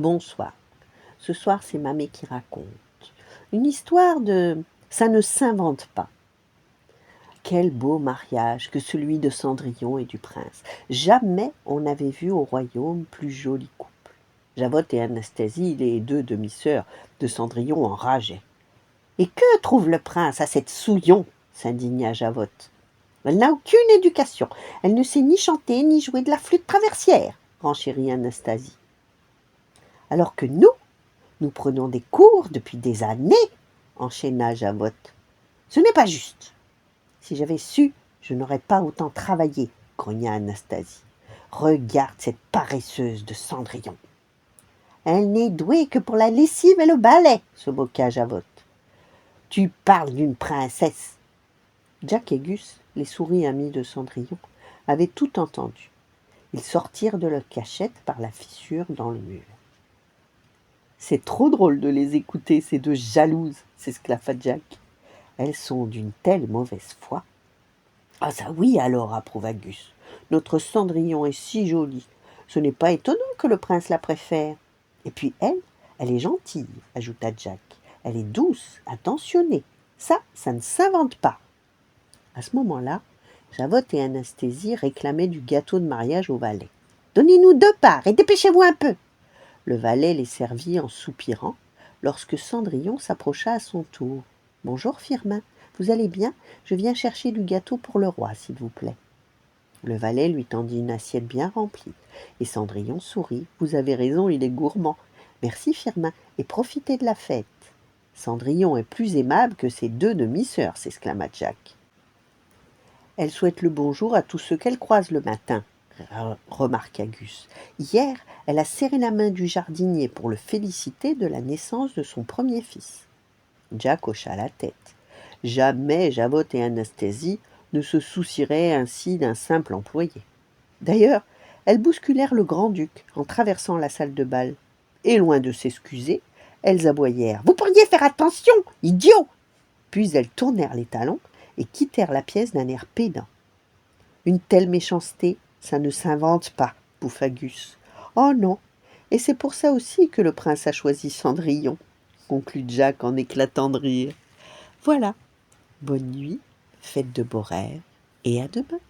Bonsoir. Ce soir, c'est Mamé qui raconte. Une histoire de ça ne s'invente pas. Quel beau mariage que celui de Cendrillon et du prince. Jamais on n'avait vu au royaume plus joli couple. Javotte et Anastasie, les deux demi-sœurs de Cendrillon, enrageaient. Et que trouve le prince à cette souillon s'indigna Javotte. Elle n'a aucune éducation. Elle ne sait ni chanter ni jouer de la flûte traversière, renchérit Anastasie. Alors que nous prenons des cours depuis des années, enchaîna Javotte. Ce n'est pas juste. Si j'avais su, je n'aurais pas autant travaillé, grogna Anastasie. Regarde cette paresseuse de Cendrillon. Elle n'est douée que pour la lessive et le balai, se moqua Javotte. Tu parles d'une princesse. Jack et Gus, les souris amis de Cendrillon, avaient tout entendu. Ils sortirent de leur cachette par la fissure dans le mur. C'est trop drôle de les écouter, ces deux jalouses, s'esclaffa Jack. Elles sont d'une telle mauvaise foi. Ah ça oui alors, approuva Gus. Notre Cendrillon est si jolie. Ce n'est pas étonnant que le prince la préfère. Et puis elle est gentille, ajouta Jack. Elle est douce, attentionnée. Ça ne s'invente pas. À ce moment-là, Javotte et Anastasie réclamaient du gâteau de mariage au valet. Donnez-nous 2 parts et dépêchez-vous un peu. Le valet les servit en soupirant, lorsque Cendrillon s'approcha à son tour. « Bonjour, Firmin, vous allez bien? Je viens chercher du gâteau pour le roi, s'il vous plaît. » Le valet lui tendit une assiette bien remplie, et Cendrillon sourit. « Vous avez raison, il est gourmand. Merci, Firmin, et profitez de la fête. » Cendrillon est plus aimable que ses 2 demi-sœurs, s'exclama Jack. Elle souhaite le bonjour à tous ceux qu'elle croise le matin, remarqua Gus. Hier, elle a serré la main du jardinier pour le féliciter de la naissance de son premier fils. Jack hocha la tête. Jamais Javotte et Anastasie ne se soucieraient ainsi d'un simple employé. D'ailleurs, elles bousculèrent le grand-duc en traversant la salle de bal. Et loin de s'excuser, elles aboyèrent. « Vous pourriez faire attention, idiot !» Puis elles tournèrent les talons et quittèrent la pièce d'un air pédant. Une telle méchanceté, ça ne s'invente pas, bouffa Gus. Oh non, et c'est pour ça aussi que le prince a choisi Cendrillon, conclut Jack en éclatant de rire. Voilà, bonne nuit, faites de beaux rêves, et à demain.